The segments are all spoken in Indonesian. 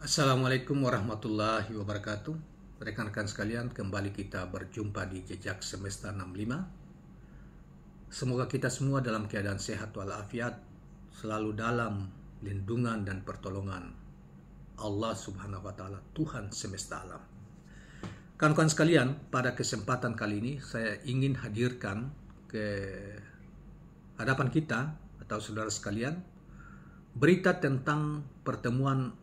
Assalamualaikum warahmatullahi wabarakatuh. Rekan-rekan sekalian, kembali kita berjumpa di Jejak Semesta 65. Semoga kita semua dalam keadaan sehat walafiat, selalu dalam lindungan dan pertolongan Allah Subhanahu wa taala, Tuhan semesta alam. Kawan-kawan sekalian, pada kesempatan kali ini saya ingin hadirkan ke hadapan kita atau saudara sekalian berita tentang pertemuan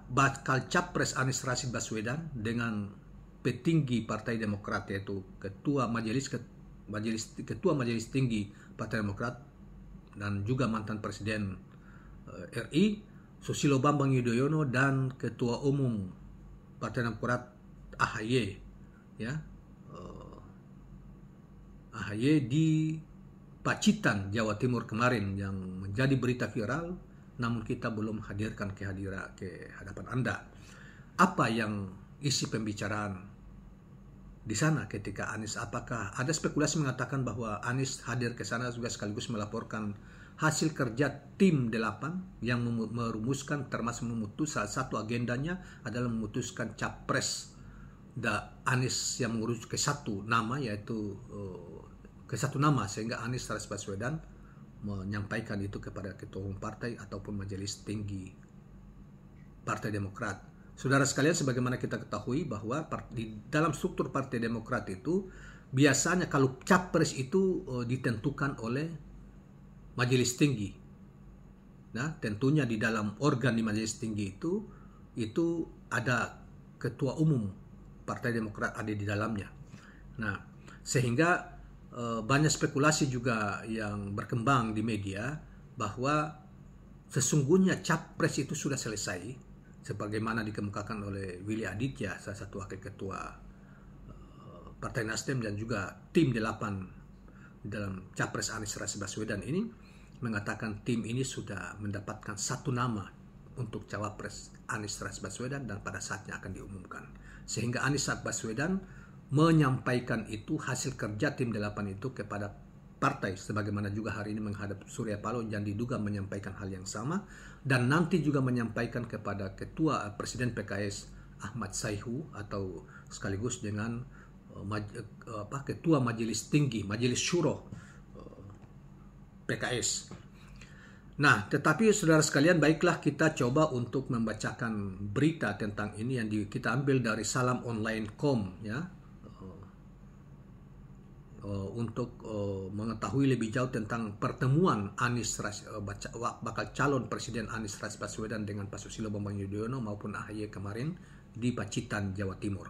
bakal capres Anies Rashid Baswedan dengan petinggi Partai Demokrat, yaitu Ketua Majelis Tinggi Partai Demokrat dan juga mantan Presiden RI Susilo Bambang Yudhoyono dan Ketua Umum Partai Demokrat AHY, AHY di Pacitan, Jawa Timur kemarin, yang menjadi berita viral, namun kita belum hadirkan ke hadapan Anda. Apa yang isi pembicaraan di sana ketika Anies? Apakah ada spekulasi mengatakan bahwa Anies hadir ke sana juga sekaligus melaporkan hasil kerja tim 8 yang merumuskan, termasuk salah satu agendanya adalah memutuskan capres Anies yang mengurus ke satu nama, yaitu ke satu nama, sehingga Anies Rashid Baswedan menyampaikan itu kepada ketua umum partai ataupun majelis tinggi Partai Demokrat. Saudara sekalian, sebagaimana kita ketahui bahwa di dalam struktur Partai Demokrat itu biasanya kalau capres itu ditentukan oleh majelis tinggi. Nah, tentunya di dalam organ di majelis tinggi itu ada ketua umum Partai Demokrat ada di dalamnya. Nah, sehingga banyak spekulasi juga yang berkembang di media bahwa sesungguhnya capres itu sudah selesai, sebagaimana dikemukakan oleh Willy Aditya, salah satu wakil ketua Partai Nasdem, dan juga tim 8 dalam capres Anies Rashid Baswedan ini mengatakan tim ini sudah mendapatkan satu nama untuk cawapres Anies Rashid Baswedan dan pada saatnya akan diumumkan. Sehingga Anies Rashid Baswedan menyampaikan itu, hasil kerja tim 8 itu, kepada partai, sebagaimana juga hari ini menghadap Surya Paloh yang diduga menyampaikan hal yang sama, dan nanti juga menyampaikan kepada Ketua Presiden PKS Ahmad Sayhu, atau sekaligus dengan Ketua Majelis Tinggi, Majelis Syuro PKS. Nah, tetapi saudara sekalian, baiklah kita coba untuk membacakan berita tentang ini yang kita ambil dari salamonline.com, ya, untuk mengetahui lebih jauh tentang pertemuan bakal calon Presiden Anies Rashid Baswedan dengan Pak Susilo Bambang Yudhoyono maupun AHY kemarin di Pacitan, Jawa Timur.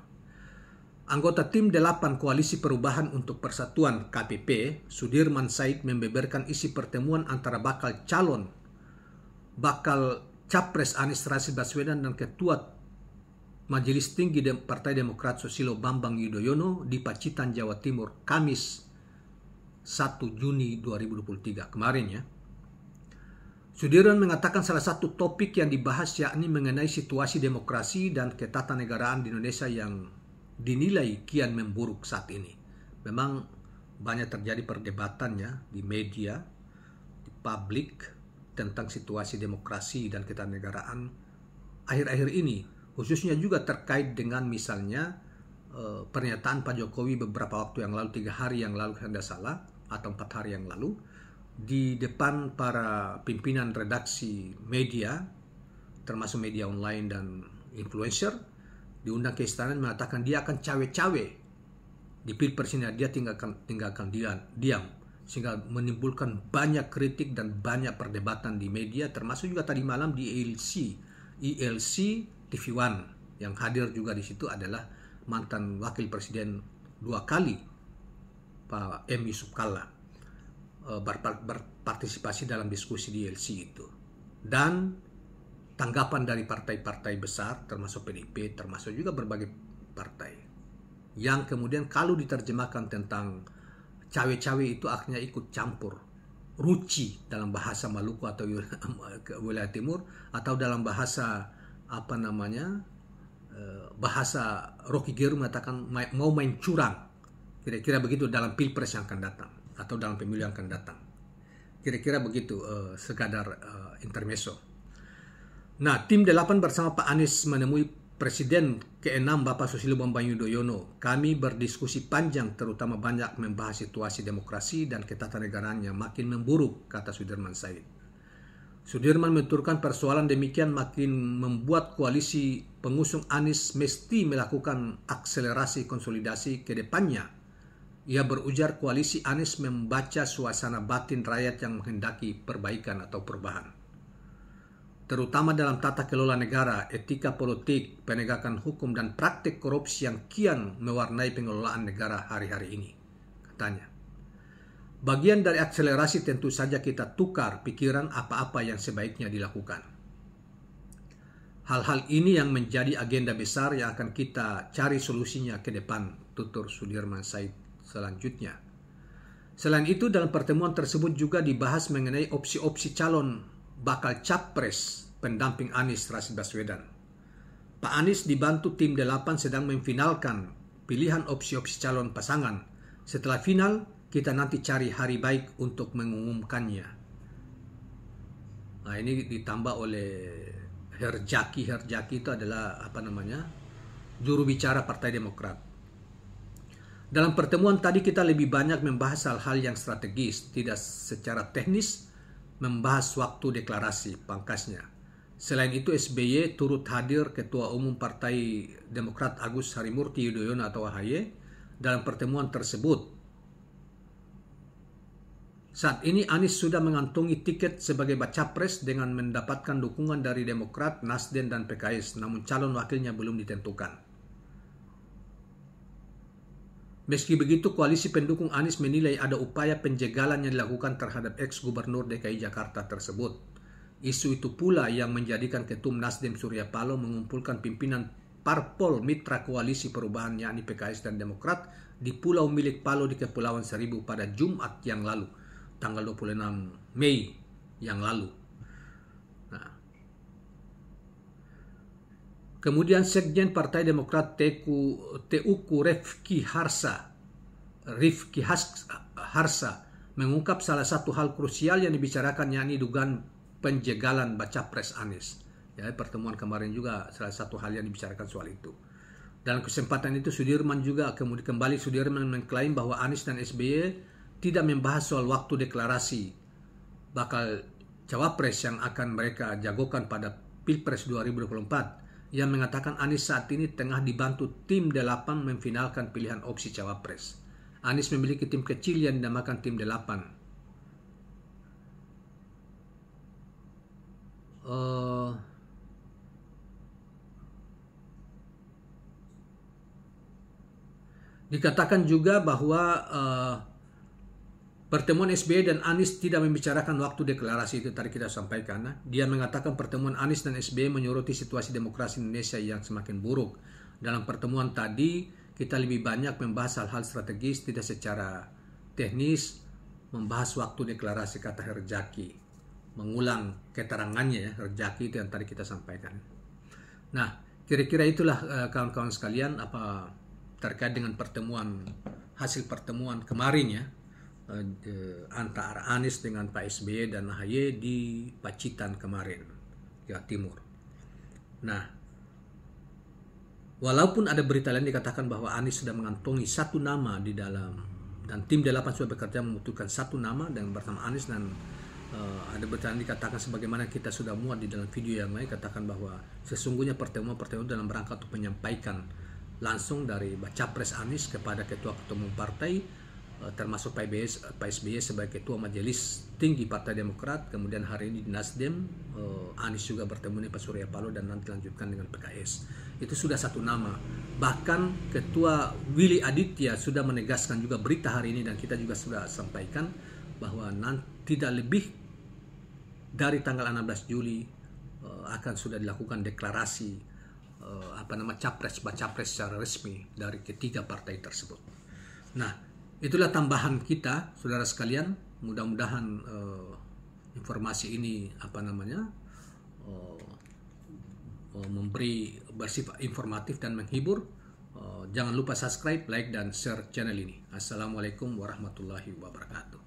Anggota tim 8 Koalisi Perubahan untuk Persatuan KPP, Sudirman Said, membeberkan isi pertemuan antara bakal capres Anies Rashid Baswedan dan Ketua Majelis Tinggi Partai Demokrat Susilo Bambang Yudhoyono di Pacitan, Jawa Timur, Kamis 1 Juni 2023 kemarin, ya. Sudirman mengatakan salah satu topik yang dibahas yakni mengenai situasi demokrasi dan ketatanegaraan di Indonesia yang dinilai kian memburuk saat ini. Memang banyak terjadi perdebatannya di media, di publik, tentang situasi demokrasi dan ketatanegaraan akhir-akhir ini, khususnya juga terkait dengan misalnya pernyataan Pak Jokowi beberapa waktu yang lalu, 3 hari yang lalu kalau tidak salah, atau 4 hari yang lalu, di depan para pimpinan redaksi media, termasuk media online dan influencer, diundang ke istana, mengatakan dia akan cawe-cawe di pilpres ini, dia tinggalkan diam, sehingga menimbulkan banyak kritik dan banyak perdebatan di media, termasuk juga tadi malam di ILC TV One. Yang hadir juga di situ adalah mantan wakil presiden 2 kali, Pak M. Yusuf Kalla, berpartisipasi dalam diskusi di ILC itu. Dan tanggapan dari partai-partai besar, termasuk PDIP, termasuk juga berbagai partai, yang kemudian kalau diterjemahkan tentang cawe-cawe itu artinya ikut campur, ruci dalam bahasa Maluku atau wilayah timur, atau dalam bahasa bahasa Rocky Gerung mengatakan mau main curang, kira-kira begitu, dalam pilpres yang akan datang atau dalam pemilu yang akan datang. Kira-kira begitu, sekadar intermezzo. Nah, tim 8 bersama Pak Anies menemui Presiden ke-6 Bapak Susilo Bambang Yudhoyono. Kami berdiskusi panjang, terutama banyak membahas situasi demokrasi dan ketatanegaraan yang makin memburuk, kata Sudirman Said. Sudirman menuturkan persoalan demikian makin membuat koalisi pengusung Anies mesti melakukan akselerasi konsolidasi ke depannya. Ia berujar koalisi Anies membaca suasana batin rakyat yang menghendaki perbaikan atau perubahan, terutama dalam tata kelola negara, etika politik, penegakan hukum, dan praktik korupsi yang kian mewarnai pengelolaan negara hari-hari ini, katanya. Bagian dari akselerasi tentu saja kita tukar pikiran apa-apa yang sebaiknya dilakukan. Hal-hal ini yang menjadi agenda besar yang akan kita cari solusinya ke depan, tutur Sudirman Said selanjutnya. Selain itu, dalam pertemuan tersebut juga dibahas mengenai opsi-opsi calon bakal capres pendamping Anies Rashid Baswedan. Pak Anies dibantu tim 8 sedang memfinalkan pilihan opsi-opsi calon pasangan. Setelah final, kita nanti cari hari baik untuk mengumumkannya. Nah, ini ditambah oleh Herjaki. Herjaki itu adalah juru bicara Partai Demokrat. Dalam pertemuan tadi kita lebih banyak membahas hal-hal yang strategis, tidak secara teknis, membahas waktu deklarasi, pangkasnya. Selain itu, SBY turut hadir Ketua Umum Partai Demokrat Agus Harimurti Yudhoyono atau AHY dalam pertemuan tersebut. Saat ini Anies sudah mengantongi tiket sebagai baca pres dengan mendapatkan dukungan dari Demokrat, Nasdem, dan PKS, namun calon wakilnya belum ditentukan. Meski begitu, koalisi pendukung Anies menilai ada upaya penjegalan yang dilakukan terhadap ex-gubernur DKI Jakarta tersebut. Isu itu pula yang menjadikan Ketum Nasdem Surya Paloh mengumpulkan pimpinan parpol mitra koalisi perubahan yakni PKS dan Demokrat di pulau milik Paloh di Kepulauan Seribu pada Jumat yang lalu, tanggal 26 Mei yang lalu. Kemudian Sekjen Partai Demokrat Teuku Rifki Harsa mengungkap salah satu hal krusial yang dibicarakan yakni dugaan penjegalan baca pres Anies. Ya, pertemuan kemarin juga salah satu hal yang dibicarakan soal itu. Dalam kesempatan itu Sudirman mengklaim bahwa Anies dan SBY tidak membahas soal waktu deklarasi bakal cawapres yang akan mereka jagokan pada Pilpres 2024. Yang mengatakan Anies saat ini tengah dibantu tim 8 memfinalkan pilihan opsi cawapres. Anies memiliki tim kecil yang dinamakan tim 8. Dikatakan juga bahwa pertemuan SBY dan Anies tidak membicarakan waktu deklarasi, itu tadi kita sampaikan. Dia mengatakan pertemuan Anies dan SBY menyoroti situasi demokrasi Indonesia yang semakin buruk. Dalam pertemuan tadi kita lebih banyak membahas hal-hal strategis, tidak secara teknis, membahas waktu deklarasi, kata Herjaki. Mengulang keterangannya ya, Herjaki itu yang tadi kita sampaikan. Nah, kira-kira itulah kawan-kawan sekalian apa terkait dengan hasil pertemuan kemarin ya, antara Anies dengan Pak SBY dan AHY di Pacitan kemarin, Jawa Timur. Nah, walaupun ada berita lain dikatakan bahwa Anies sudah mengantongi satu nama di dalam, dan tim 8 sudah bekerja memutuskan satu nama dan bersama Anies, dan ada berita lain dikatakan sebagaimana kita sudah muat di dalam video yang lain, katakan bahwa sesungguhnya pertemuan dalam rangka untuk menyampaikan langsung dari baca pres Anies kepada ketua-ketua umum partai, termasuk Pak SBY sebagai ketua majelis tinggi Partai Demokrat. Kemudian hari ini di Nasdem, Anies juga bertemu dengan Pak Surya Paloh dan nanti lanjutkan dengan PKS. Itu sudah satu nama. Bahkan Ketua Willy Aditya sudah menegaskan juga berita hari ini, dan kita juga sudah sampaikan bahwa tidak lebih dari tanggal 16 Juli akan sudah dilakukan deklarasi capres secara resmi dari ketiga partai tersebut. Nah, itulah tambahan kita, saudara sekalian. Mudah-mudahan informasi ini memberi bersifat informatif dan menghibur. Jangan lupa subscribe, like, dan share channel ini. Assalamualaikum warahmatullahi wabarakatuh.